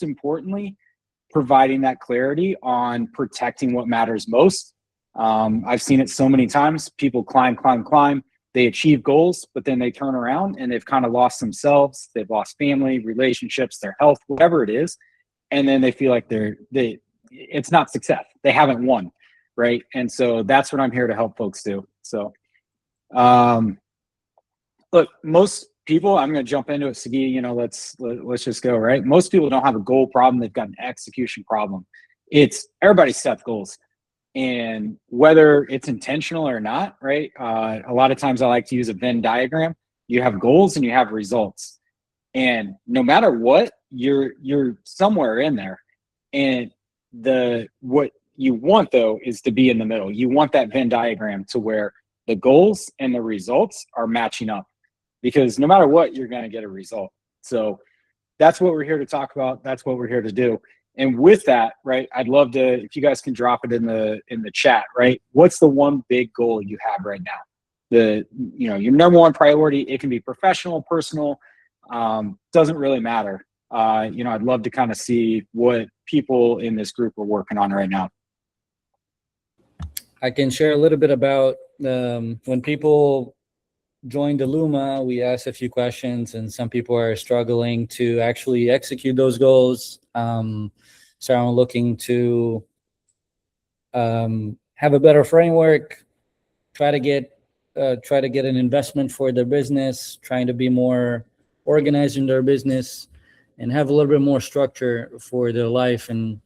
importantly, providing that clarity on protecting what matters most. I've seen it so many times. People climb, they achieve goals, but then they turn around and they've kind of lost themselves. They've lost family, relationships, their health, whatever it is. And then they feel like it's not success. They haven't won. Right. And so that's what I'm here to help folks do. So, look, most people, I'm going to jump into it, Sagi, let's just go, right? Most people don't have a goal problem. They've got an execution problem. Everybody sets goals. And whether it's intentional or not, right? A lot of times I like to use a Venn diagram. You have goals and you have results. And no matter what, you're somewhere in there. And what you want, though, is to be in the middle. You want that Venn diagram to where the goals and the results are matching up. Because no matter what, you're going to get a result. So that's what we're here to talk about. That's what we're here to do. And with that, right, I'd love to, if you guys can drop it in the chat, right? What's the one big goal you have right now? Your number one priority. It can be professional, personal, doesn't really matter. I'd love to kind of see what people in this group are working on right now. I can share a little bit about when people joined Illuma, we asked a few questions, and some people are struggling to actually execute those goals. So I'm looking to have a better framework, try to get an investment for their business, trying to be more organized in their business, and have a little bit more structure for their life and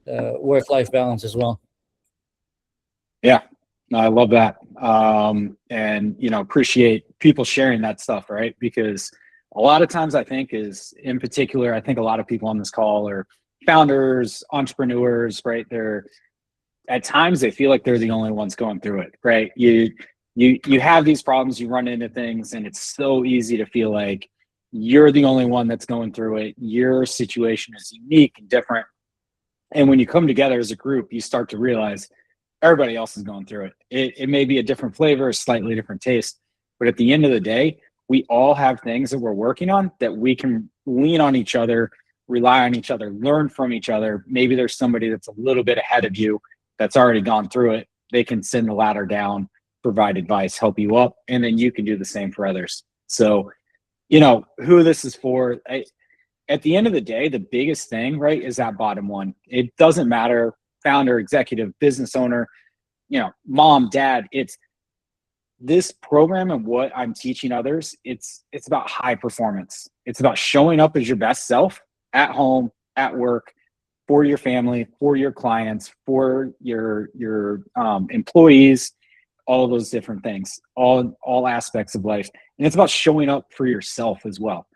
work-life balance as well. Yeah, I love that. And, appreciate people sharing that stuff, right? Because a lot of times I think in particular, I think a lot of people on this call are founders, entrepreneurs, right? At times they feel like they're the only ones going through it, right? You have these problems, you run into things, and it's so easy to feel like you're the only one that's going through it. Your situation is unique and different. And when you come together as a group, you start to realize everybody else is going through it. It may be a different flavor, a slightly different taste, but at the end of the day, we all have things that we're working on that we can lean on each other, rely on each other, learn from each other. Maybe there's somebody that's a little bit ahead of you that's already gone through it. They can send the ladder down, provide advice, help you up, and then you can do the same for others. So, who this is for, at the end of the day, the biggest thing, right, is that bottom one. It doesn't matter, founder, executive, business owner, mom, dad, it's this program and what I'm teaching others. It's about high performance. It's about showing up as your best self at home, at work, for your family, for your clients, for your employees, all of those different things, all aspects of life. And it's about showing up for yourself as well.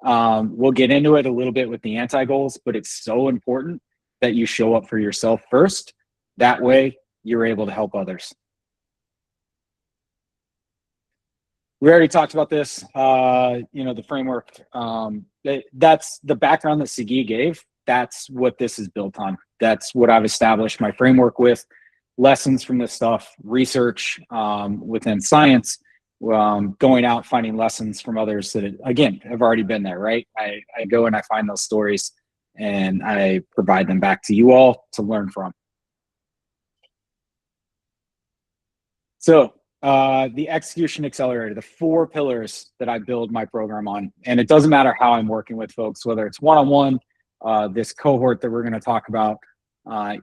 We'll get into it a little bit with the anti-goals, but it's so important that you show up for yourself first. That way you're able to help others. We already talked about this, the framework. That's the background that Sagi gave. That's what this is built on. That's what I've established my framework with. Lessons from this stuff, research within science, going out, finding lessons from others that, again, have already been there, right? I go and I find those stories and I provide them back to you all to learn from. So the execution accelerator, the 4 pillars that I build my program on, and it doesn't matter how I'm working with folks, whether it's one-on-one, this cohort that we're going to talk about,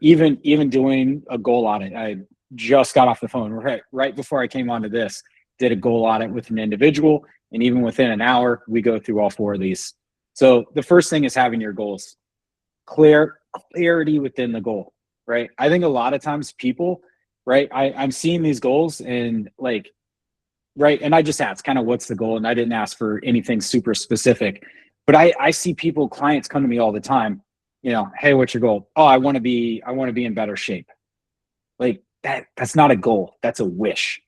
even doing a goal audit. I just got off the phone right before I came onto this, did a goal audit with an individual, and even within an hour, we go through all 4 of these. So the first thing is having your goals. Clarity within the goal, right? I think a lot of times people, right, I'm seeing these goals and right, and I just asked kind of what's the goal, and I didn't ask for anything super specific, but I see clients come to me all the time, hey, what's your goal? Oh, I want to be in better shape. Like that's not a goal, that's a wish.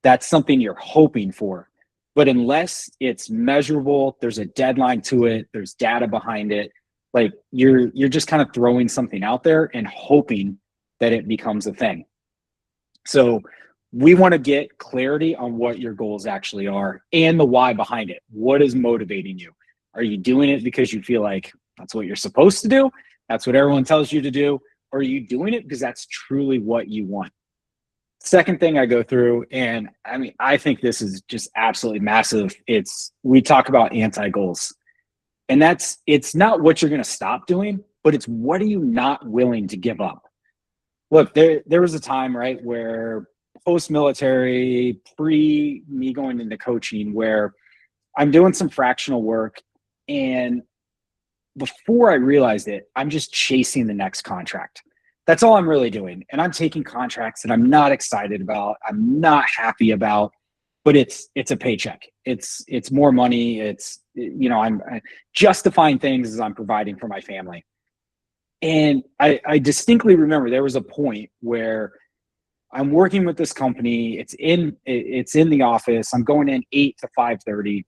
That's something you're hoping for. But unless it's measurable, there's a deadline to it, there's data behind it, like you're just kind of throwing something out there and hoping that it becomes a thing. So we want to get clarity on what your goals actually are and the why behind it. What is motivating you? Are you doing it because you feel like That's what you're supposed to do. That's what everyone tells you to do. Or are you doing it because that's truly what you want? Second thing I go through, and I mean, I think this is just absolutely massive. We talk about anti-goals. And it's not what you're going to stop doing, but it's what are you not willing to give up? Look, there was a time, right, where post-military, pre me going into coaching, where I'm doing some fractional work, and before I realized it, I'm just chasing the next contract. That's all I'm really doing. And I'm taking contracts that I'm not excited about, I'm not happy about, but it's a paycheck. It's more money. I'm justifying things as I'm providing for my family. And I distinctly remember there was a point where I'm working with this company. It's in the office. I'm going in 8 to 5:30,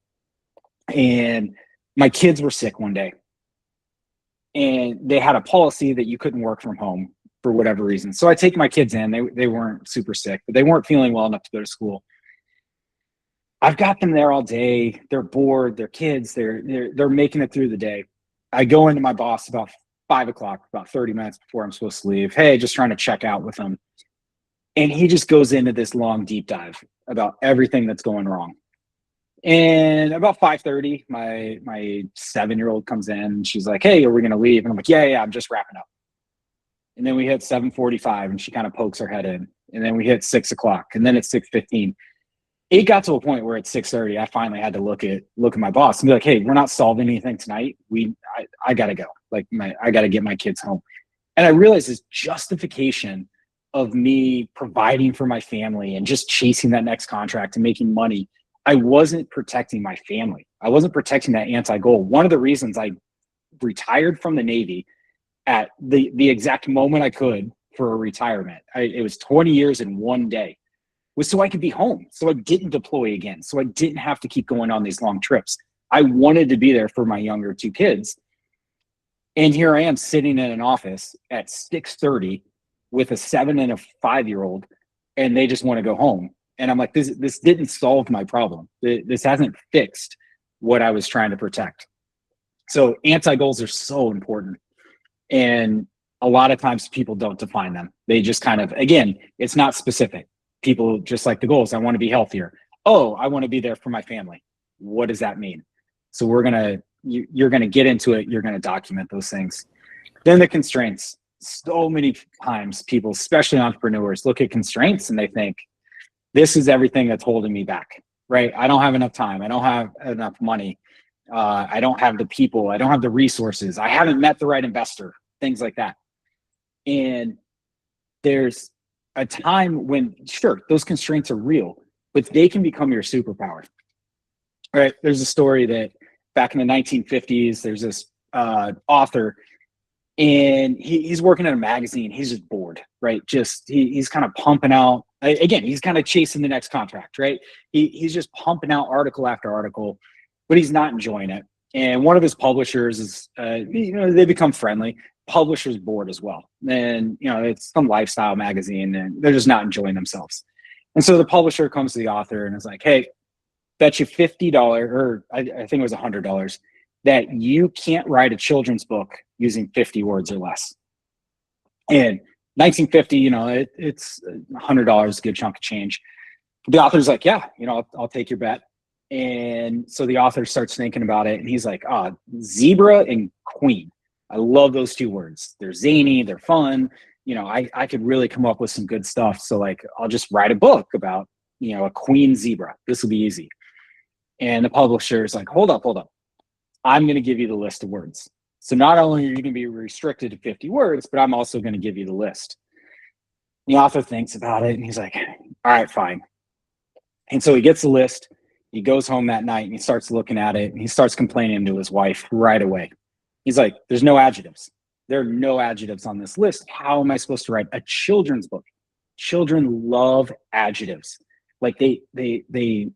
and my kids were sick one day, and they had a policy that you couldn't work from home for whatever reason. So I take my kids in. They weren't super sick, but they weren't feeling well enough to go to school. I've got them there all day. They're bored. They're kids. They're making it through the day. I go into my boss about 5 o'clock, about 30 minutes before I'm supposed to leave. Hey, just trying to check out with him. And he just goes into this long deep dive about everything that's going wrong. And about 5:30, my 7-year-old comes in, and she's like, hey, are we going to leave? And I'm like, yeah, I'm just wrapping up. And then we hit 7:45, and she kind of pokes her head in. And then we hit 6 o'clock, and then it's 6:15. It got to a point where at 6:30, I finally had to look at my boss and be like, hey, we're not solving anything tonight. I got to go. Like, I got to get my kids home. And I realized this justification of me providing for my family and just chasing that next contract and making money. I wasn't protecting my family. I wasn't protecting that anti-goal. One of the reasons I retired from the Navy at the exact moment I could for a retirement, it was 20 years in one day, was so I could be home, so I didn't deploy again, so I didn't have to keep going on these long trips. I wanted to be there for my younger two kids. And here I am sitting in an office at 6:30 with a 7 and a 5-year-old, and they just want to go home. And I'm like, this didn't solve my problem. This hasn't fixed what I was trying to protect. So anti-goals are so important. And a lot of times people don't define them. They just kind of, again, it's not specific. People just like the goals. I want to be healthier. Oh, I want to be there for my family. What does that mean? So you're going to get into it. You're going to document those things. Then the constraints. So many times people, especially entrepreneurs, look at constraints and they think, this is everything that's holding me back, right? I don't have enough time. I don't have enough money. I don't have the people. I don't have the resources. I haven't met the right investor, things like that. And there's a time when, sure, those constraints are real, but they can become your superpower, right? There's a story that back in the 1950s, there's this author, and he's working at a magazine. He's just bored, right? He's kind of pumping out, again, he's kind of chasing the next contract, right? He's just pumping out article after article, but he's not enjoying it. And one of his publishers is, they become friendly. Publisher's bored as well. And, it's some lifestyle magazine, and they're just not enjoying themselves. And so the publisher comes to the author and is like, hey, bet you $50, or I think it was $100, that you can't write a children's book using 50 words or less. And 1950, it's $100, a good chunk of change. The author's like, yeah, I'll take your bet. And so the author starts thinking about it, and he's like, zebra and queen. I love those two words. They're zany, they're fun. I could really come up with some good stuff. So like, I'll just write a book about, a queen zebra. This will be easy. And the publisher is like, hold up. I'm going to give you the list of words. So not only are you going to be restricted to 50 words, but I'm also going to give you the list. The author thinks about it, and he's like, all right, fine. And so he gets the list. He goes home that night, and he starts looking at it, and he starts complaining to his wife right away. He's like, there's no adjectives. There are no adjectives on this list. How am I supposed to write a children's book? Children love adjectives. Like they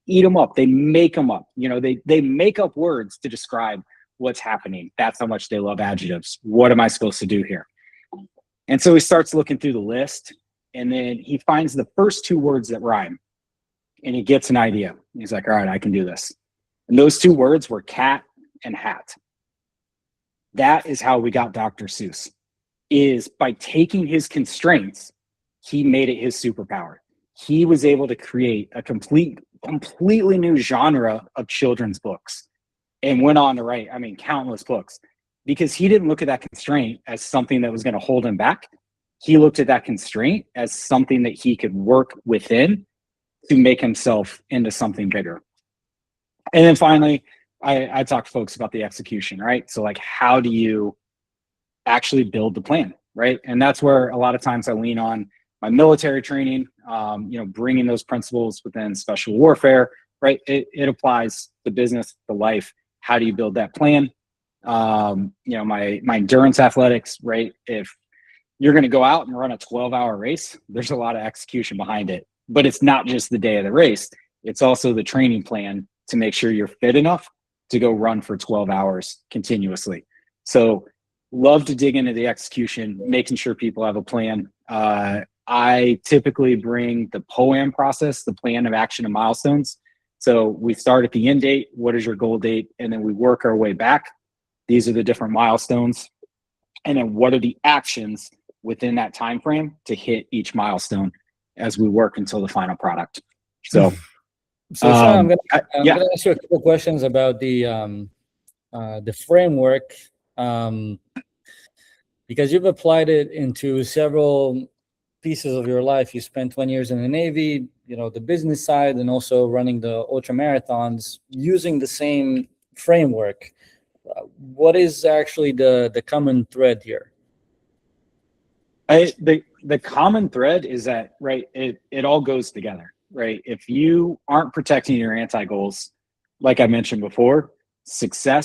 eat them up. They make them up. They make up words to describe what's happening. That's how much they love adjectives. What am I supposed to do here? And so he starts looking through the list, and then he finds the first two words that rhyme, and he gets an idea. He's like, all right, I can do this. And those two words were cat and hat. That is how we got Dr. Seuss, is by taking his constraints, he made it his superpower. He was able to create a completely new genre of children's books and went on to write, I mean, countless books, because he didn't look at that constraint as something that was going to hold him back. He looked at that constraint as something that he could work within to make himself into something bigger. And then finally, I talk to folks about the execution, right? So like, how do you actually build the plan, right? And that's where a lot of times I lean on my military training, bringing those principles within special warfare, right? It applies to business, to life. How do you build that plan? My endurance athletics, right? If you're going to go out and run a 12-hour race, there's a lot of execution behind it. But it's not just the day of the race. It's also the training plan to make sure you're fit enough to go run for 12 hours continuously. So love to dig into the execution, making sure people have a plan. I typically bring the POAM process, the plan of action and milestones. So we start at the end date. What is your goal date? And then we work our way back. These are the different milestones. And then what are the actions within that time frame to hit each milestone as we work until the final product. So Shaun, I'm gonna ask you a couple questions about the framework, because you've applied it into several pieces of your life. You spent 20 years in the Navy, the business side, and also running the ultra marathons using the same framework. What is actually the common thread here? The common thread is that, right, it all goes together, right? If you aren't protecting your anti-goals, like I mentioned before,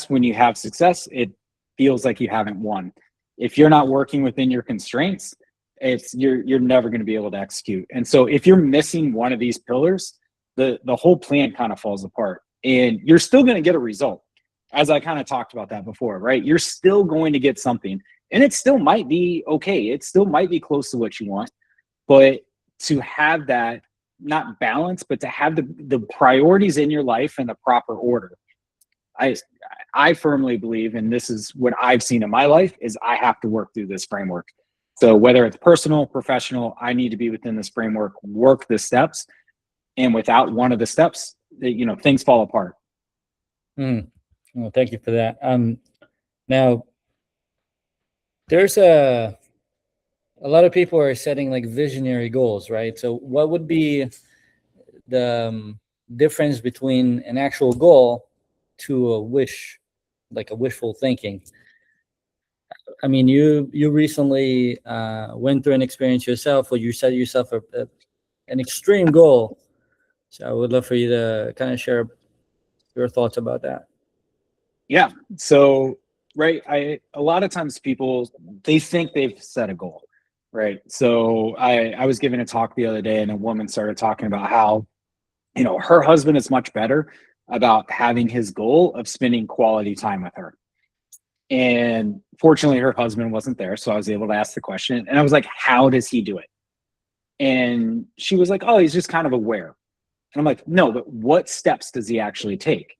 when you have success, it feels like you haven't won. If you're not working within your constraints, you're never going to be able to execute. And so if you're missing one of these pillars, the whole plan kind of falls apart, and you're still going to get a result. As I kind of talked about that before, right? You're still going to get something, and it still might be okay. It still might be close to what you want, but to have that, not balance, but to have the priorities in your life in the proper order. I firmly believe, and this is what I've seen in my life, is I have to work through this framework. So whether it's personal, professional, I need to be within this framework, work the steps, and without one of the steps, things fall apart. Well, thank you for that. Now, there's a lot of people are setting like visionary goals, right? So what would be the difference between an actual goal to a wish, like a wishful thinking? I mean, you recently went through an experience yourself where you set yourself an extreme goal. So I would love for you to kind of share your thoughts about that. Yeah. So, right. A lot of times people, they think they've set a goal, right? So I was giving a talk the other day, and a woman started talking about how, her husband is much better about having his goal of spending quality time with her. And fortunately, her husband wasn't there. So I was able to ask the question, and I was like, how does he do it? And she was like, oh, he's just kind of aware. And I'm like, no, but what steps does he actually take?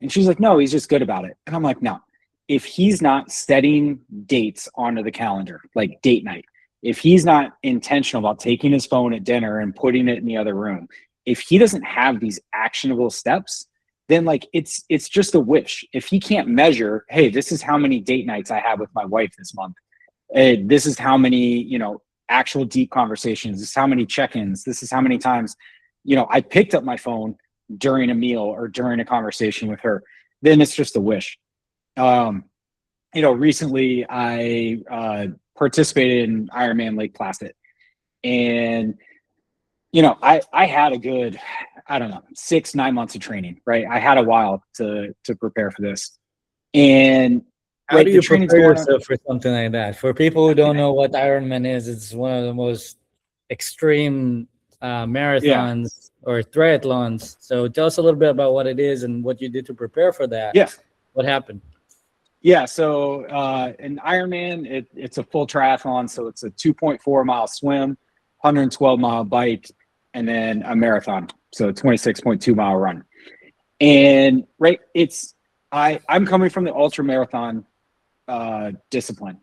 And she's like, no, he's just good about it. And I'm like, no, if he's not setting dates onto the calendar, like date night, if he's not intentional about taking his phone at dinner and putting it in the other room, if he doesn't have these actionable steps, then like it's just a wish. If he can't measure, hey, this is how many date nights I have with my wife this month. This is how many, actual deep conversations. This is how many check-ins. This is how many times, I picked up my phone during a meal or during a conversation with her. Then it's just a wish. Recently I participated in Ironman Lake Placid, and I had a good, 6-9 months of training, right? I had a while to prepare for this. And how do you prepare yourself for something like that? For people who don't know what Ironman is, it's one of the most extreme marathons or triathlons. So tell us a little bit about what it is and what you did to prepare for that. Yeah. What happened? Yeah. So an Ironman, it's a full triathlon. So it's a 2.4 mile swim, 112 mile bike, and then a marathon. So a 26.2 mile run. And right, I'm coming from the ultra marathon discipline,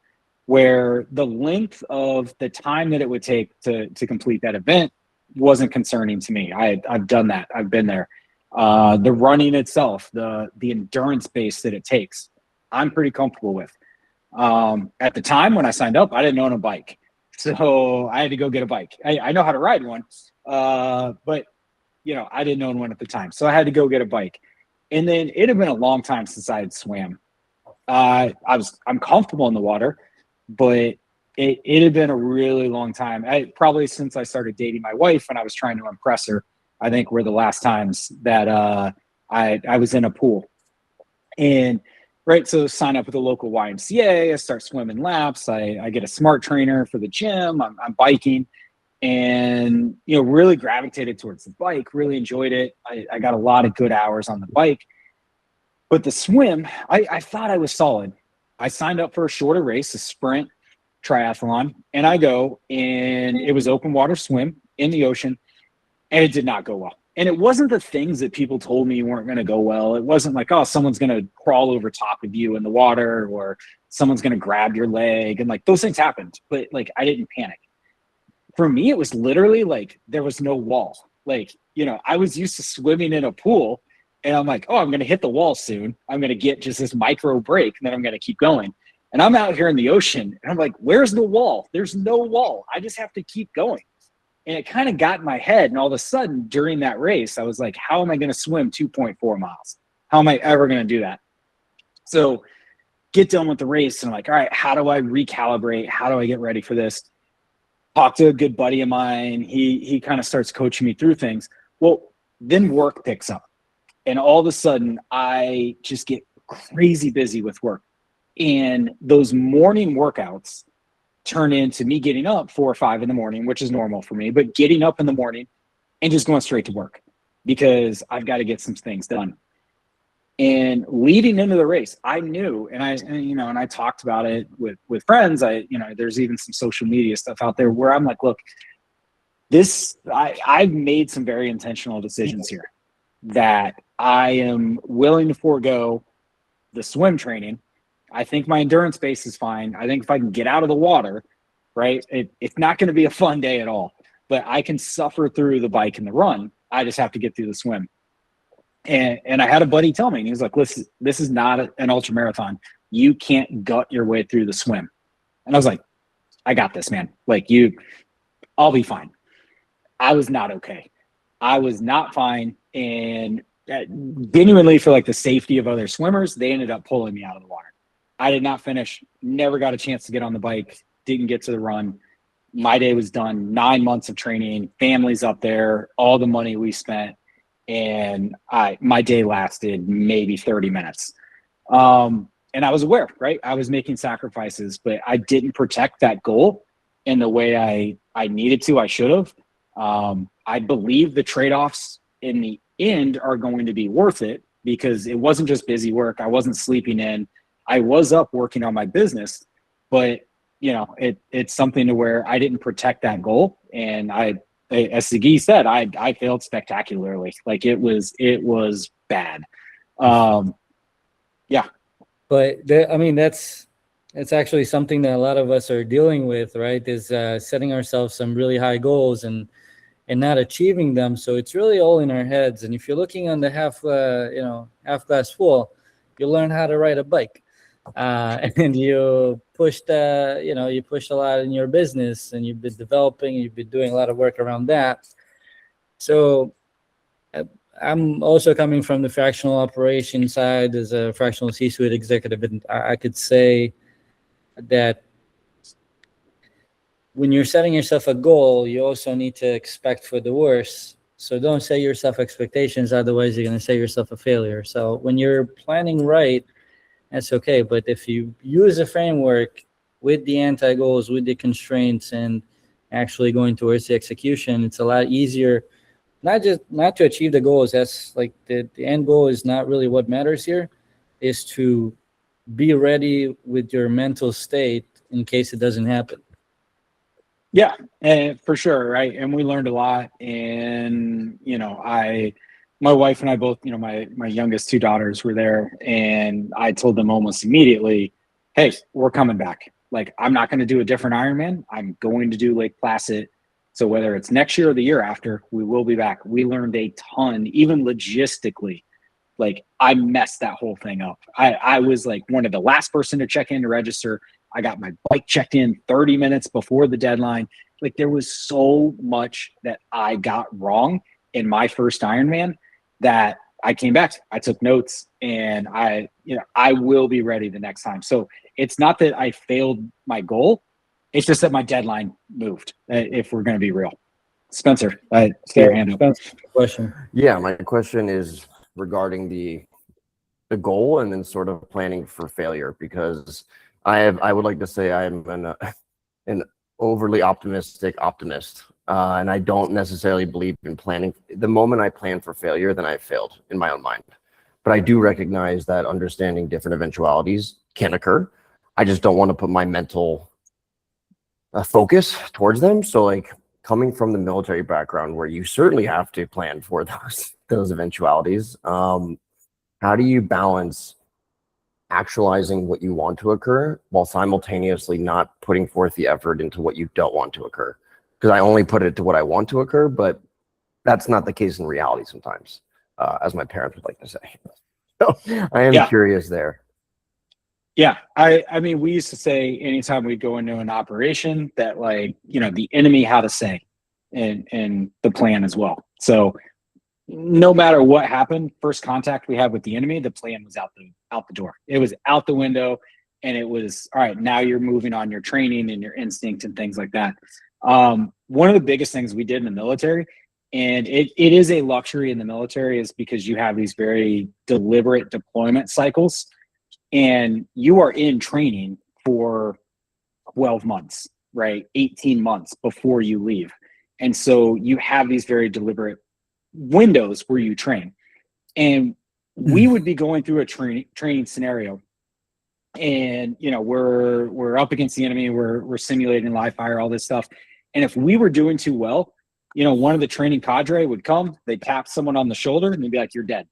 where the length of the time that it would take to complete that event wasn't concerning to me. I've done that. I've been there. The running itself, the endurance base that it takes, I'm pretty comfortable with. At the time when I signed up, I didn't own a bike, so I had to go get a bike. I know how to ride one, but I didn't own one at the time, so I had to go get a bike. And then it had been a long time since I had swam. I'm comfortable in the water, but it had been a really long time. Probably since I started dating my wife and I was trying to impress her, I think were the last times that I was in a pool. And right, so sign up with a local YMCA. I start swimming laps. I get a smart trainer for the gym. I'm biking, and really gravitated towards the bike. Really enjoyed it. I got a lot of good hours on the bike. But the swim, I thought I was solid. I signed up for a shorter race, a sprint triathlon, and I go, and it was open water swim in the ocean, and it did not go well. And it wasn't the things that people told me weren't going to go well. It wasn't like, oh, someone's going to crawl over top of you in the water, or someone's going to grab your leg. And like those things happened, but like I didn't panic. For me, it was literally like there was no wall. Like, I was used to swimming in a pool, and I'm like, oh, I'm going to hit the wall soon. I'm going to get just this micro break, and then I'm going to keep going. And I'm out here in the ocean, and I'm like, where's the wall? There's no wall. I just have to keep going. And it kind of got in my head. And all of a sudden during that race, I was like, how am I going to swim 2.4 miles? How am I ever going to do that? So get done with the race, and I'm like, all right, how do I recalibrate? How do I get ready for this? Talk to a good buddy of mine. He kind of starts coaching me through things. Well, then work picks up. And all of a sudden, I just get crazy busy with work. And those morning workouts turn into me getting up 4 or 5 in the morning, which is normal for me, but getting up in the morning and just going straight to work because I've got to get some things done. And leading into the race, I knew, and I talked about it with friends. There's even some social media stuff out there where I'm like, look, I've made some very intentional decisions here that I am willing to forego the swim training. I think my endurance base is fine. I think if I can get out of the water, right, it's not going to be a fun day at all, but I can suffer through the bike and the run. I just have to get through the swim. And I had a buddy tell me, and he was like, listen, this is not an ultra marathon. You can't gut your way through the swim. And I was like, I got this, man. Like I'll be fine. I was not okay. I was not fine. And genuinely, for like the safety of other swimmers, they ended up pulling me out of the water. I did not finish, never got a chance to get on the bike, didn't get to the run. My day was done. 9 months of training, families up there, all the money we spent, and my day lasted maybe 30 minutes. And I was aware, right? I was making sacrifices, but I didn't protect that goal in the way I needed to. I should have. I believe the trade-offs in the end are going to be worth it because it wasn't just busy work. I wasn't sleeping in. I was up working on my business, but it's something to where I didn't protect that goal. And as Sagi said, I failed spectacularly. Like it was bad. Yeah. But that's actually something that a lot of us are dealing with, right? Is setting ourselves some really high goals and not achieving them. So it's really all in our heads. And if you're looking on the half glass full, you learn how to ride a bike. And you pushed a lot in your business, and you've been developing, you've been doing a lot of work around that. So I'm also coming from the fractional operation side as a fractional C-suite executive, and I could say that when you're setting yourself a goal, you also need to expect for the worst. So don't set yourself expectations, otherwise you're going to set yourself a failure. So when you're planning right, that's okay. But if you use a framework with the anti-goals, with the constraints, and actually going towards the execution, it's a lot easier. Not to achieve the goals. That's like the end goal is not really what matters here. Is to be ready with your mental state in case it doesn't happen. Yeah, and for sure, right. And we learned a lot. And my wife and I both, my youngest 2 daughters were there, and I told them almost immediately, hey, we're coming back. Like, I'm not going to do a different Ironman. I'm going to do Lake Placid. So whether it's next year or the year after, we will be back. We learned a ton, even logistically. Like, I messed that whole thing up. I was like one of the last person to check in to register. I got my bike checked in 30 minutes before the deadline. Like, there was so much that I got wrong in my first Ironman that I came back. I took notes, and I will be ready the next time. So it's not that I failed my goal. It's just that my deadline moved, if we're going to be real. Spencer, stay your hand up. Spencer, question. Yeah, my question is regarding the goal and then sort of planning for failure, because I would like to say I'm an overly optimistic optimist, and I don't necessarily believe in planning. The moment I plan for failure, then I've failed in my own mind. But I do recognize that understanding different eventualities can occur. I just don't want to put my mental focus towards them. So, like, coming from the military background, where you certainly have to plan for those eventualities, how do you balance actualizing what you want to occur while simultaneously not putting forth the effort into what you don't want to occur? Because I only put it to what I want to occur, but that's not the case in reality sometimes, as my parents would like to say. So I am curious there. Yeah, I mean, we used to say anytime we go into an operation that, like, the enemy had a say in the plan as well. So no matter what happened, first contact we had with the enemy, the plan was out the door. It was out the window, and it was, all right, now you're moving on your training and your instinct and things like that. One of the biggest things we did in the military, and it is a luxury in the military, is because you have these very deliberate deployment cycles, and you are in training for 12 months, right? 18 months before you leave. And so you have these very deliberate windows where you train. And we would be going through a training scenario, and we're up against the enemy, we're simulating live fire, all this stuff. And if we were doing too well, one of the training cadre would come, they'd tap someone on the shoulder, and they'd be like, you're dead.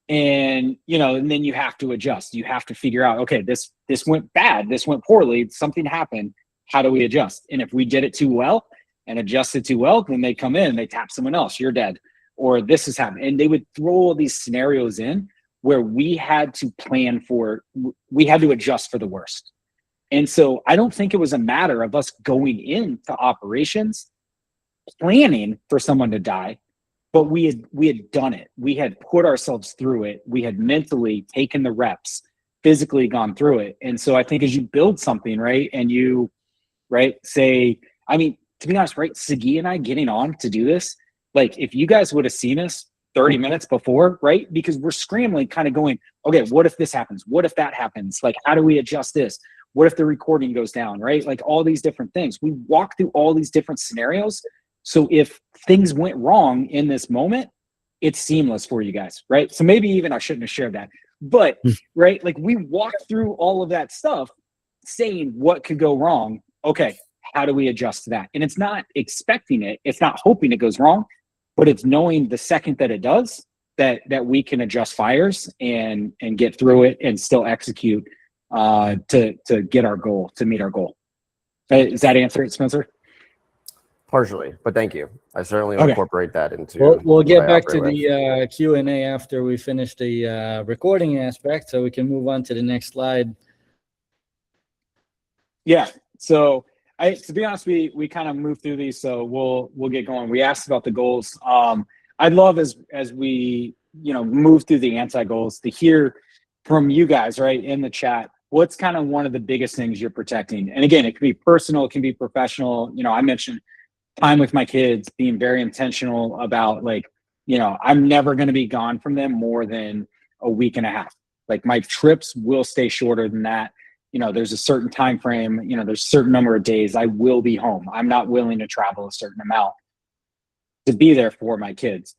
And and then you have to adjust. You have to figure out, okay, this went bad, this went poorly, something happened, how do we adjust? And if we did it too well and adjusted too well, then they come in and they tap someone else, you're dead, or this is happening. And they would throw all these scenarios in where we had to we had to adjust for the worst. And so I don't think it was a matter of us going into operations planning for someone to die, but we had done it. We had put ourselves through it. We had mentally taken the reps, physically gone through it. And so I think as you build something, right, and you, say, I mean, to be honest, right, Sagi and I getting on to do this, like, if you guys would have seen us 30 minutes before, right, because we're scrambling, kind of going, okay, what if this happens? What if that happens? Like, how do we adjust this? What if the recording goes down, right? Like, all these different things. We walk through all these different scenarios. So if things went wrong in this moment, it's seamless for you guys, right? So maybe even I shouldn't have shared that, but right, like, we walked through all of that stuff saying what could go wrong. Okay, how do we adjust to that? And it's not expecting it, it's not hoping it goes wrong, but it's knowing the second that it does, that we can adjust fires and get through it and still execute to get our goal, to meet our goal. Does that answer it, Spencer? Partially, but thank you. I certainly will incorporate that into. We'll get back to the Q&A after we finish the recording aspect, so we can move on to the next slide. Yeah. So to be honest, we kind of moved through these, so we'll get going. We asked about the goals. I'd love as we move through the anti-goals to hear from you guys, right, in the chat. What's kind of one of the biggest things you're protecting? And again, it could be personal, it can be professional. I mentioned time with my kids, being very intentional about, like, I'm never going to be gone from them more than a week and a half. Like, my trips will stay shorter than that. There's a certain time frame, there's a certain number of days I will be home. I'm not willing to travel a certain amount to be there for my kids.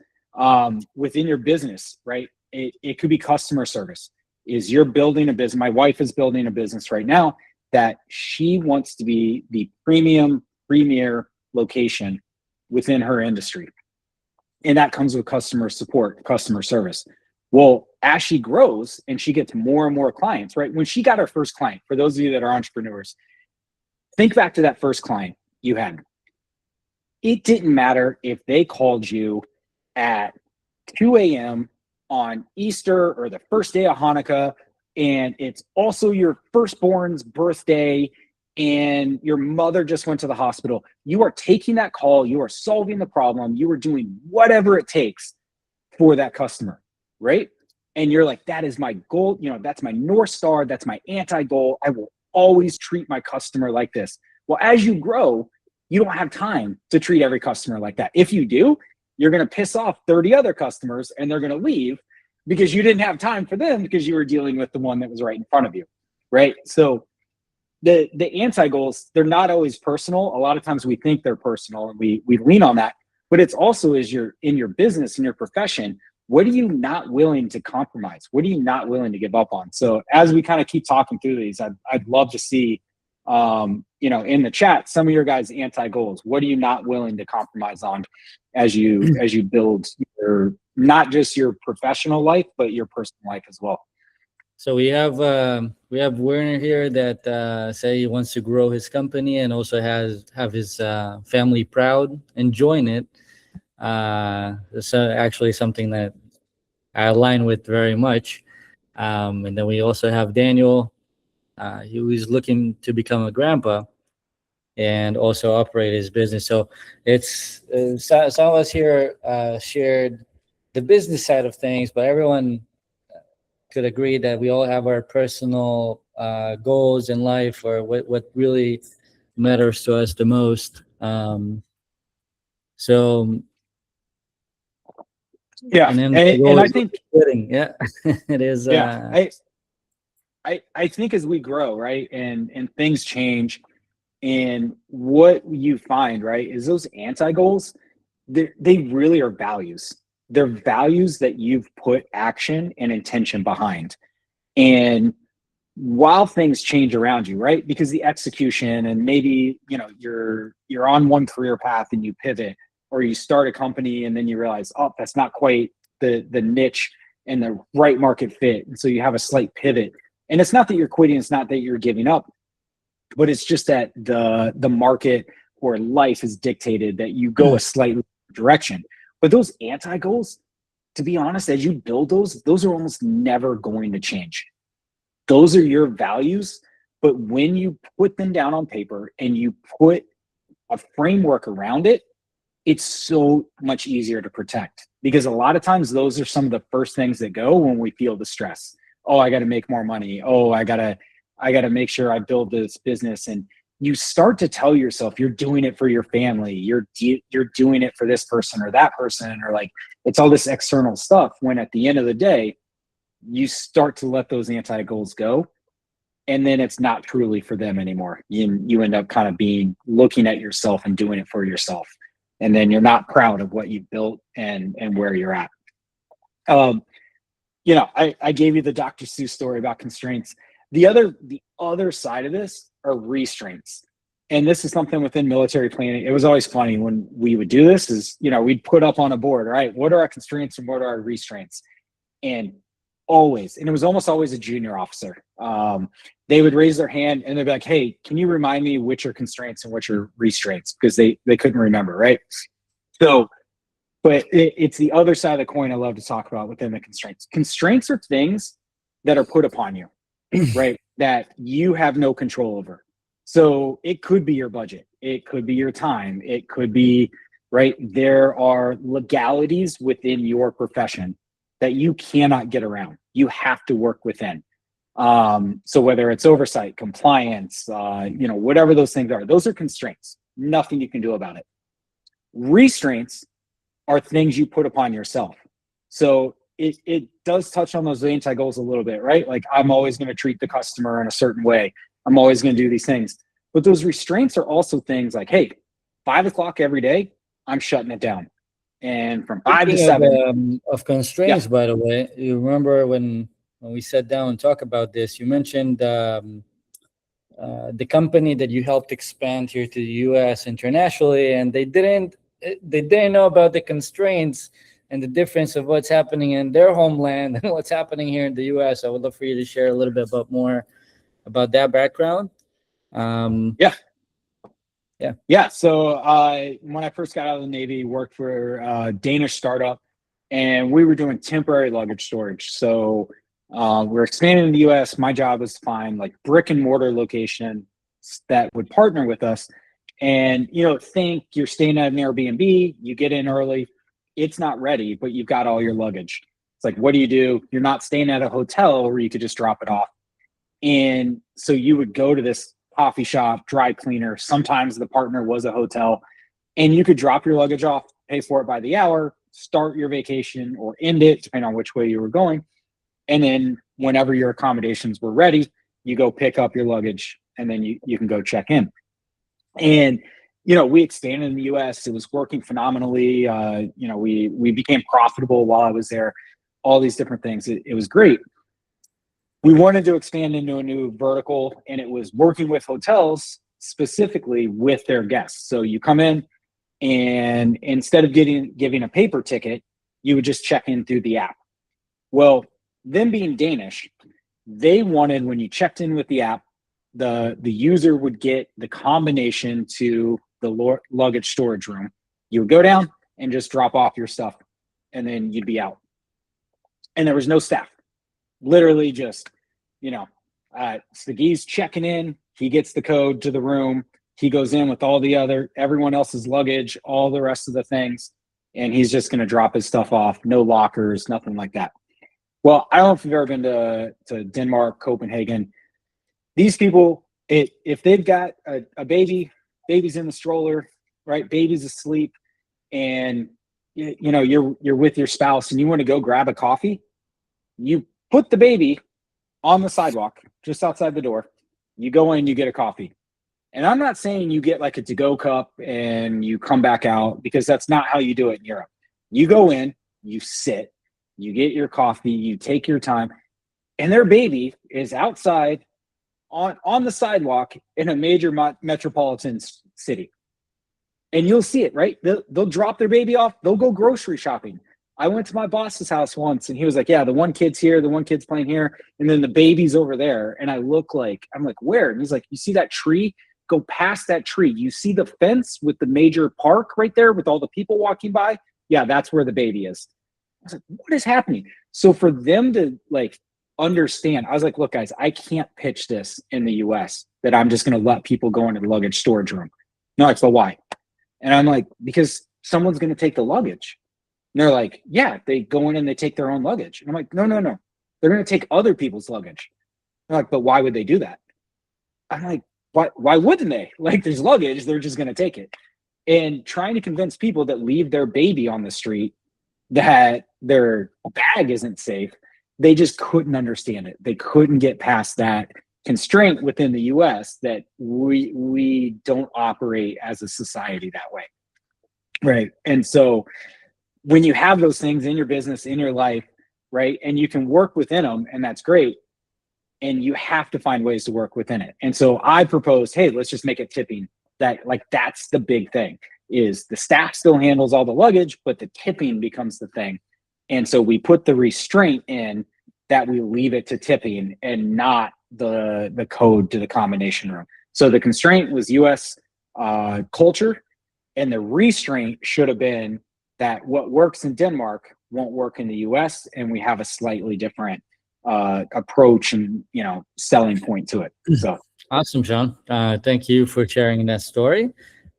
Within your business, right? It could be customer service. Is you're building a business. My wife is building a business right now that she wants to be the premier location within her industry. And that comes with customer support, customer service. Well, as she grows and she gets more and more clients, right? When she got her first client, for those of you that are entrepreneurs, think back to that first client you had. It didn't matter if they called you at 2 a.m. on Easter or the first day of Hanukkah, and it's also your firstborn's birthday, and your mother just went to the hospital. You are taking that call, you are solving the problem, you are doing whatever it takes for that customer, right? And you're like, that is my goal, that's my North Star, that's my anti-goal. I will always treat my customer like this. Well, as you grow, you don't have time to treat every customer like that. If you do, you're going to piss off 30 other customers and they're going to leave because you didn't have time for them because you were dealing with the one that was right in front of you, right? So the anti-goals, they're not always personal. A lot of times we think they're personal and we lean on that, but it's also as you're in your business, in your profession, what are you not willing to compromise? What are you not willing to give up on? So as we kind of keep talking through these, I'd love to see, in the chat, some of your guys' anti-goals. What are you not willing to compromise on as you build your, not just your professional life, but your personal life as well? So we have Werner here that say he wants to grow his company and also have his family proud, enjoying it. It's actually something that I align with very much. And then we also have Daniel, who is looking to become a grandpa and also operate his business. So it's some of us here shared the business side of things, but everyone could agree that we all have our personal goals in life, or what really matters to us the most. So yeah, and I think yeah, it is. Yeah, I think as we grow, right, and things change, and what you find, right, is those anti-goals, they really are values. They're values that you've put action and intention behind. And while things change around you, right, because the execution, and maybe you're on one career path and you pivot, or you start a company and then you realize, oh, that's not quite the niche and the right market fit, and so you have a slight pivot. And it's not that you're quitting, it's not that you're giving up, but it's just that the market or life has dictated that you go a slight direction. But those anti-goals, to be honest, as you build those are almost never going to change. Those are your values, but when you put them down on paper and you put a framework around it, it's so much easier to protect, because a lot of times those are some of the first things that go when we feel the stress. Oh, I got to make more money. Oh, I got to make sure I build this business. And you start to tell yourself you're doing it for your family. You're doing it for this person or that person, or like it's all this external stuff, when at the end of the day, you start to let those anti-goals go, and then it's not truly for them anymore. You end up kind of looking at yourself and doing it for yourself. And then you're not proud of what you've built and where you're at. I gave you the Dr. Seuss story about constraints. The other side of this are restraints. And this is something within military planning. It was always funny when we would do this is, we'd put up on a board, right? What are our constraints and what are our restraints? And it was almost always a junior officer. They would raise their hand and they'd be like, hey, can you remind me which are constraints and which are restraints? Because they couldn't remember, right? So, but it's the other side of the coin I love to talk about within the constraints. Constraints are things that are put upon you, right? That you have no control over. So it could be your budget. It could be your time. It could be, right? There are legalities within your profession that you cannot get around. You have to work within. So whether it's oversight, compliance, whatever those things are, those are constraints. Nothing you can do about it. Restraints are things you put upon yourself. So it does touch on those anti-goals a little bit, right? Like, I'm always going to treat the customer in a certain way. I'm always going to do these things. But those restraints are also things like, hey, 5 o'clock every day, I'm shutting it down. And from 5 to 7 of constraints, yeah. By the way, you remember when we sat down and talked about this, you mentioned the company that you helped expand here to the US internationally, and they didn't know about the constraints and the difference of what's happening in their homeland and what's happening here in the US. I would love for you to share a little bit more about that background. Yeah. Yeah. Yeah. So when I first got out of the Navy, worked for a Danish startup, and we were doing temporary luggage storage. So we're expanding in the US. My job was to find like brick and mortar location that would partner with us. And, think you're staying at an Airbnb, you get in early, it's not ready, but you've got all your luggage. It's like, what do? You're not staying at a hotel where you could just drop it off. And so you would go to this coffee shop, dry cleaner. Sometimes the partner was a hotel, and you could drop your luggage off, pay for it by the hour, start your vacation or end it, depending on which way you were going. And then whenever your accommodations were ready, you go pick up your luggage, and then you can go check in. And, we expanded in the US. It was working phenomenally. We became profitable while I was there, all these different things. It was great. We wanted to expand into a new vertical, and it was working with hotels, specifically with their guests. So you come in, and instead of giving a paper ticket, you would just check in through the app. Well, them being Danish, they wanted, when you checked in with the app, the user would get the combination to the luggage storage room. You would go down and just drop off your stuff, and then you'd be out. And there was no staff. Literally just, Stiggy's checking in. He gets the code to the room. He goes in with everyone else's luggage, all the rest of the things, and he's just going to drop his stuff off. No lockers, nothing like that. Well, I don't know if you've ever been to Denmark, Copenhagen. These people, if they've got a baby's in the stroller, right? Baby's asleep, and you're with your spouse, and you want to go grab a coffee, you put the baby on the sidewalk just outside the door. You go in, you get a coffee. And I'm not saying you get like a to-go cup and you come back out, because that's not how you do it in Europe. You go in, you sit, you get your coffee, you take your time, and their baby is outside on the sidewalk in a major metropolitan city. And you'll see it, right? They'll drop their baby off. They'll go grocery shopping. I went to my boss's house once, and he was like, yeah, the one kid's here, the one kid's playing here, and then the baby's over there. And I'm like, where? And he's like, you see that tree? Go past that tree. You see the fence with the major park right there with all the people walking by? Yeah, that's where the baby is. I was like, what is happening? So for them to understand, I was like, look, guys, I can't pitch this in the US that I'm just going to let people go into the luggage storage room. No, like, so why? And I'm like, because someone's going to take the luggage. And they're like, yeah, they go in and they take their own luggage. And I'm like, no. They're going to take other people's luggage. They're like, but why would they do that? I'm like, why wouldn't they? Like, there's luggage, they're just going to take it. And trying to convince people that leave their baby on the street that their bag isn't safe, they just couldn't understand it. They couldn't get past that constraint within the US that we don't operate as a society that way. Right. And so when you have those things in your business, in your life, right, and you can work within them, and that's great, and you have to find ways to work within it. And so I proposed, hey, let's just make it tipping. That's the big thing, is the staff still handles all the luggage, but the tipping becomes the thing. And so we put the restraint in that we leave it to tipping and not the code to the combination room. So the constraint was US culture, and the restraint should have been that what works in Denmark won't work in the US, and we have a slightly different approach and selling point to it. So awesome, Shaun. Thank you for sharing that story.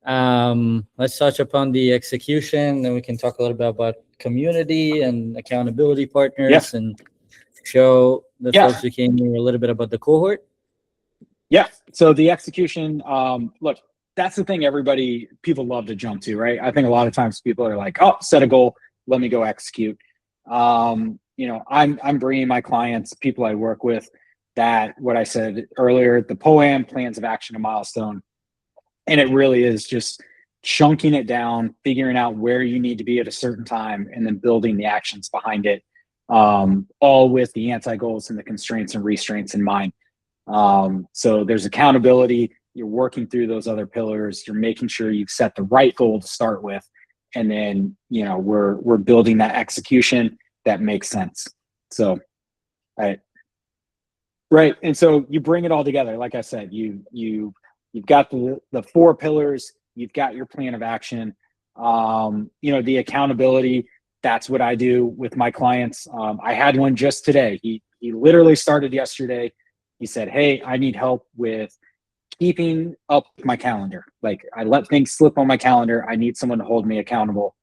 Let's touch upon the execution, then we can talk a little bit about community and accountability partners, and show the folks who came here a little bit about the cohort. Yeah. So the execution, look, that's the thing people love to jump to, right? I think a lot of times people are like, oh, set a goal, let me go execute. I'm bringing my clients, people I work with, that what I said earlier, the POAM, plans of action and milestone. And it really is just chunking it down, figuring out where you need to be at a certain time, and then building the actions behind it, all with the anti-goals and the constraints and restraints in mind. So there's accountability. You're working through those other pillars. You're making sure you've set the right goal to start with. and then, you know, we're building that execution that makes sense. So, right. And so you bring it all together. Like I said, you've got the 4 pillars, you've got your plan of action, you know, the accountability. That's what I do with my clients. I had one just today. He literally started yesterday. He said, "Hey, I need help with keeping up with my calendar. Like, I let things slip on my calendar. I need someone to hold me accountable."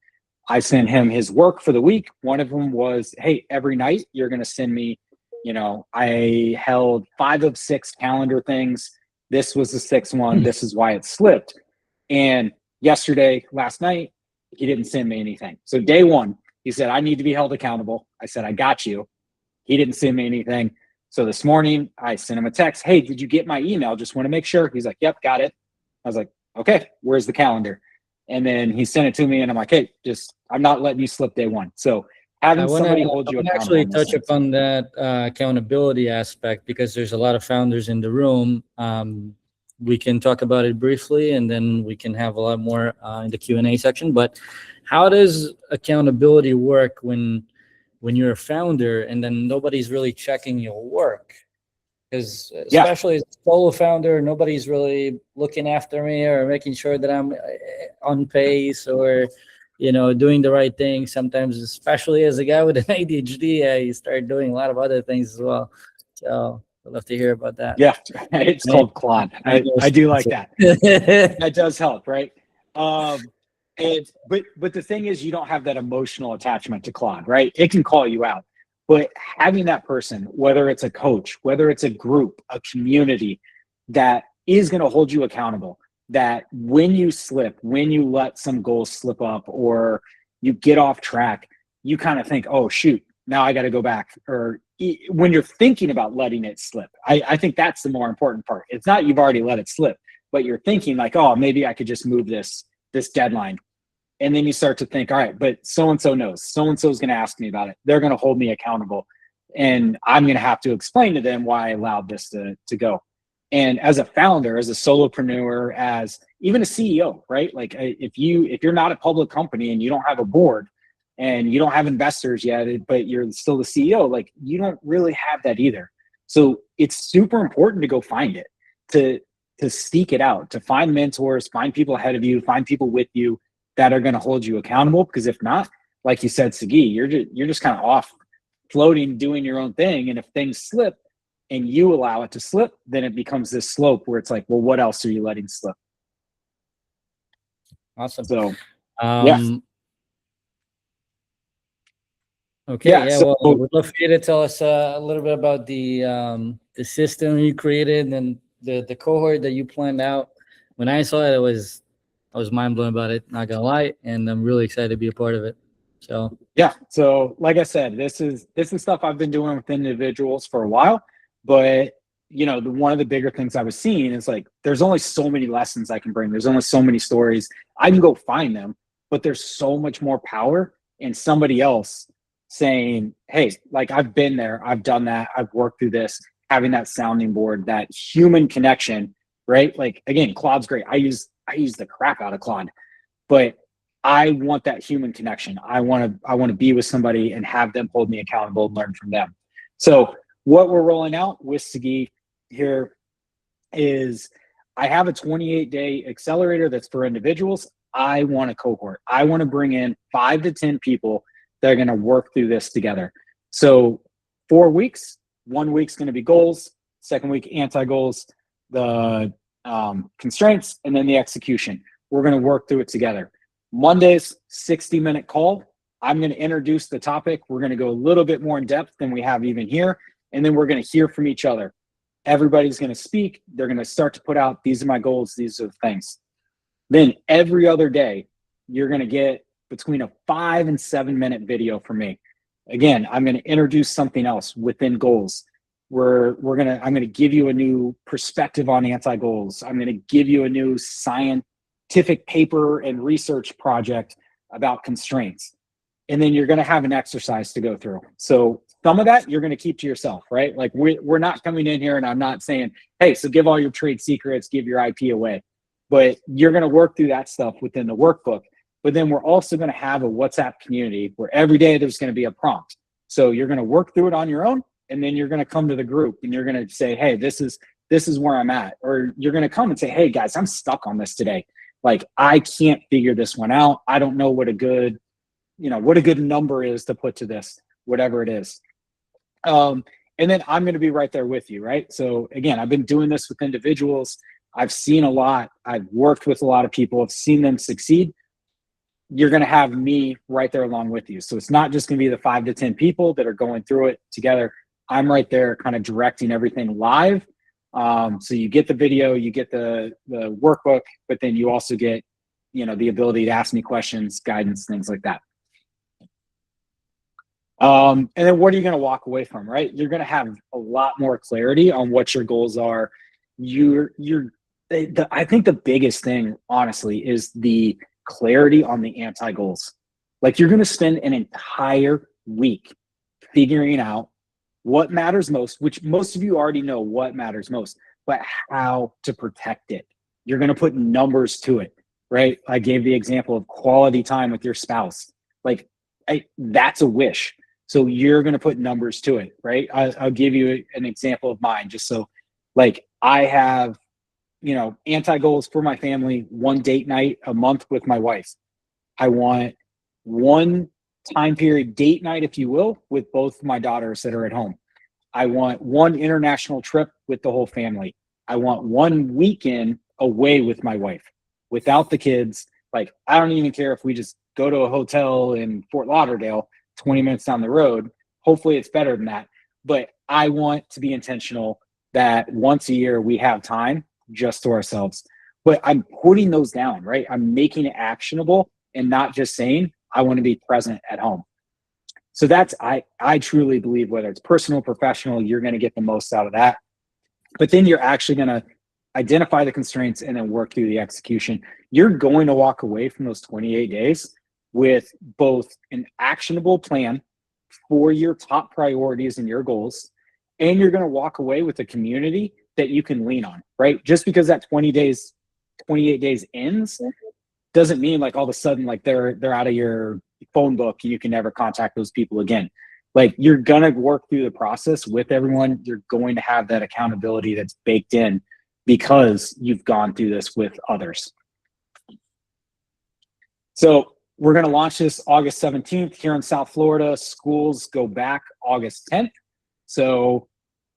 I sent him his work for the week. One of them was, "Hey, every night you're going to send me, you know, I held 5 of 6 calendar things. This was the 6th one. This is why it slipped." And last night, he didn't send me anything. So day 1, he said, "I need to be held accountable." I said, "I got you." He didn't send me anything. So this morning, I sent him a text. "Hey, did you get my email? Just want to make sure." He's like, "Yep, got it." I was like, "Okay, where's the calendar?" And then he sent it to me, and I'm like, "Hey, I'm not letting you slip day 1." So having somebody hold you accountable. Actually touch upon that accountability aspect, because there's a lot of founders in the room. We can talk about it briefly, and then we can have a lot more in the Q&A section. But how does accountability work when you're a founder and then nobody's really checking your work? Because especially as a solo founder, nobody's really looking after me or making sure that I'm on pace or, you know, doing the right thing. Sometimes, especially as a guy with an ADHD, you start doing a lot of other things as well. So I'd love to hear about that. Yeah, it's called Claude. I do like that. That does help, right? But the thing is, you don't have that emotional attachment to Claude, right? It can call you out, but having that person, whether it's a coach, whether it's a group, a community, that is going to hold you accountable, that when you slip, when you let some goals slip up or you get off track, you kind of think, "Oh shoot, now I got to go back." Or when you're thinking about letting it slip, I think that's the more important part. It's not you've already let it slip, but you're thinking like, "Oh, maybe I could just move this deadline." And then you start to think, "All right, but so-and-so knows, so-and-so is going to ask me about it. They're going to hold me accountable. And I'm going to have to explain to them why I allowed this to go." And as a founder, as a solopreneur, as even a CEO, right? Like if you're not a public company and you don't have a board and you don't have investors yet, but you're still the CEO, like you don't really have that either. So it's super important to go find it, to seek it out, to find mentors, find people ahead of you, find people with you that are going to hold you accountable. Because if not, like you said, Sagi, you're just kind of off floating, doing your own thing. And if things slip and you allow it to slip, then it becomes this slope where it's like, well, what else are you letting slip? Awesome. So, Okay. Yeah. So, well, we'd love for you to tell us a little bit about the system you created and the cohort that you planned out. When I saw it, I was mind blown about it. Not gonna lie, and I'm really excited to be a part of it. So yeah. So like I said, this is stuff I've been doing with individuals for a while, but you know, one of the bigger things I was seeing is like, there's only so many lessons I can bring. There's only so many stories. I can go find them, but there's so much more power in somebody else saying, "Hey, like I've been there, I've done that, I've worked through this," having that sounding board, that human connection, right? Like again, Claude's great. I use the crap out of Claude, but I want that human connection. I want to be with somebody and have them hold me accountable and learn from them. So what we're rolling out with Sagi here is I have a 28-day accelerator that's for individuals. I want a cohort. I want to bring in 5 to 10 people that are going to work through this together. So 4 weeks, 1 week's going to be goals, second week anti-goals, the constraints, and then the execution. We're going to work through it together. Mondays, 60-minute call. I'm going to introduce the topic. We're going to go a little bit more in depth than we have even here. And then we're going to hear from each other. Everybody's going to speak. They're going to start to put out, "These are my goals. These are the things." Then every other day, you're going to get between a 5 and 7-minute video from me. Again, I'm going to introduce something else within goals. I'm going to give you a new perspective on anti-goals. I'm going to give you a new scientific paper and research project about constraints. And then you're going to have an exercise to go through. So some of that you're going to keep to yourself, right? Like we're not coming in here and I'm not saying, "Hey, so give all your trade secrets, give your IP away." But you're going to work through that stuff within the workbook. But then we're also going to have a WhatsApp community where every day there's going to be a prompt. So you're going to work through it on your own, and then you're going to come to the group and you're going to say, hey, this is where I'm at. Or you're going to come and say, hey guys, I'm stuck on this today. Like, I can't figure this one out. I don't know what a good number is to put to this, whatever it is. And then I'm going to be right there with you, right? So again, I've been doing this with individuals. I've seen a lot. I've worked with a lot of people. I've seen them succeed. You're going to have me right there along with you. So it's not just going to be the 5 to 10 people that are going through it together. I'm right there kind of directing everything live. So you get the video, you get the workbook, but then you also get, the ability to ask me questions, guidance, things like that. And then what are you going to walk away from, right? You're going to have a lot more clarity on what your goals are. I think the biggest thing, honestly, is the clarity on the anti-goals. Like, you're going to spend an entire week figuring out what matters most, which most of you already know what matters most, but how to protect it. You're going to put numbers to it, right? I gave the example of quality time with your spouse. Like, that's a wish. So you're going to put numbers to it, right? I'll give you an example of mine, just so, like, I have, anti-goals for my family: 1 date night a month with my wife. I want 1 time period date night, if you will, with both my daughters that are at home. I want 1 international trip with the whole family. I want 1 weekend away with my wife without the kids. Like, I don't even care if we just go to a hotel in Fort Lauderdale, 20 minutes down the road. Hopefully it's better than that. But I want to be intentional that once a year we have time just to ourselves. But I'm putting those down, right? I'm making it actionable and not just saying I want to be present at home. So that's, I truly believe, whether it's personal, professional, you're going to get the most out of that. But then you're actually going to identify the constraints and then work through the execution. You're going to walk away from those 28 days with both an actionable plan for your top priorities and your goals, and you're going to walk away with a community that you can lean on, right? Just because that 28 days ends doesn't mean, like, all of a sudden, like, they're out of your phone book and you can never contact those people again. Like, you're going to work through the process with everyone. You're going to have that accountability that's baked in because you've gone through this with others. So we're going to launch this August 17th here in South Florida. Schools go back August 10th. So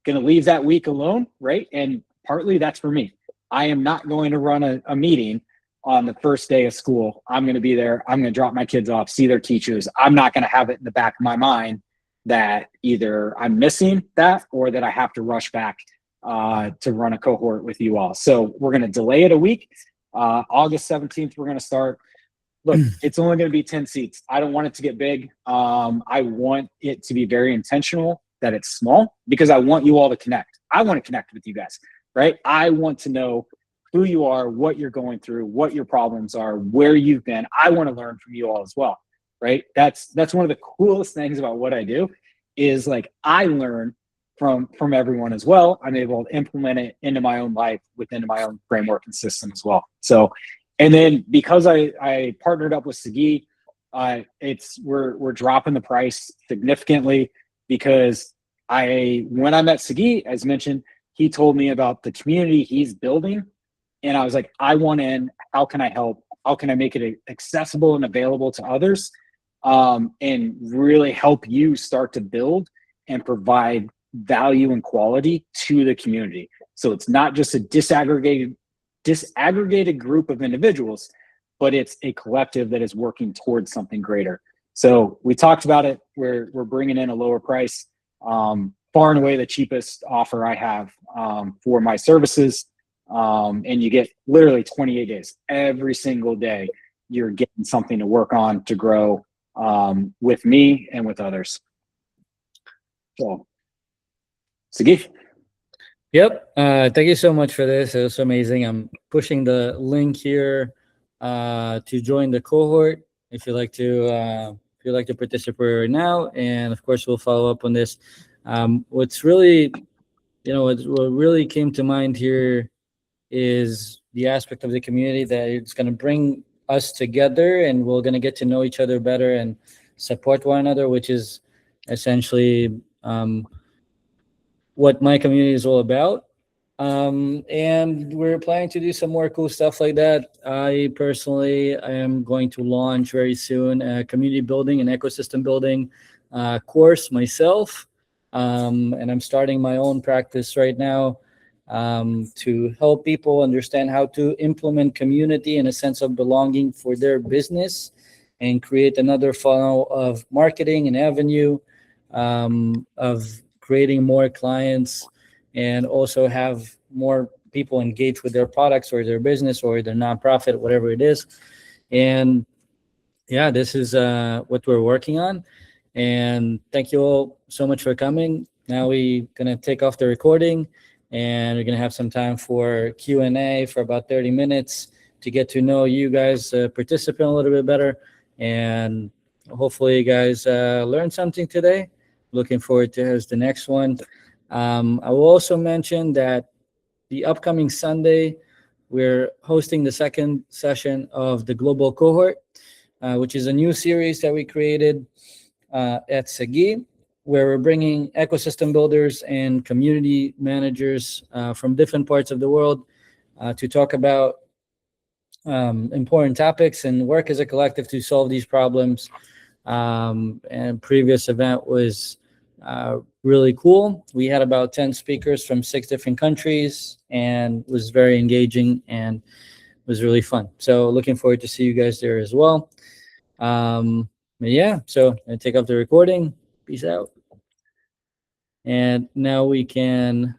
going to leave that week alone, right? And partly that's for me. I am not going to run a meeting on the first day of school. I'm going to be there. I'm going to drop my kids off, see their teachers. I'm not going to have it in the back of my mind that either I'm missing that or that I have to rush back to run a cohort with you all. So we're going to delay it a week. August 17th, we're going to start. Look, it's only going to be 10 seats. I don't want it to get big. I want it to be very intentional, that it's small, because I want you all to connect. I want to connect with you guys, right? I want to know who you are, what you're going through, what your problems are, where you've been. I want to learn from you all as well, right? That's one of the coolest things about what I do is, like, I learn from everyone as well. I'm able to implement it into my own life, within my own framework and system as well. So, and then because I partnered up with Sagi, we're dropping the price significantly, because when I met Sagi, as mentioned, he told me about the community he's building. And I was like, I want in. How can I help? How can I make it accessible and available to others? And really help you start to build and provide value and quality to the community. So it's not just a disaggregated group of individuals, but it's a collective that is working towards something greater. So we talked about it. We're bringing in a lower price, far and away the cheapest offer I have for my services. And you get literally 28 days. Every single day, you're getting something to work on, to grow with me and with others. So, Sagi. Yep. Thank you so much for this. It was amazing. I'm pushing the link here to join the cohort if you'd like to participate right now. And of course, we'll follow up on this. What's really, what really came to mind here is the aspect of the community that it's going to bring us together, and we're going to get to know each other better and support one another, which is essentially what my community is all about. And we're planning to do some more cool stuff like that. I personally am going to launch very soon a community building and ecosystem building course myself. And I'm starting my own practice right now to help people understand how to implement community and a sense of belonging for their business and create another funnel of marketing and avenue of creating more clients, and also have more people engage with their products or their business or their nonprofit, whatever it is. And yeah, this is what we're working on. And thank you all so much for coming. Now we're going to take off the recording, and we're going to have some time for Q&A for about 30 minutes to get to know you guys, participant a little bit better. And hopefully you guys learned something today. Looking forward to the next one. I will also mention that the upcoming Sunday, we're hosting the second session of the Global Cohort, which is a new series that we created at Sagi, where we're bringing ecosystem builders and community managers from different parts of the world to talk about important topics and work as a collective to solve these problems. And previous event was really cool. We had about 10 speakers from 6 different countries, and was very engaging and was really fun. So looking forward to see you guys there as well. Yeah, so I take up the recording. Peace out. And now we can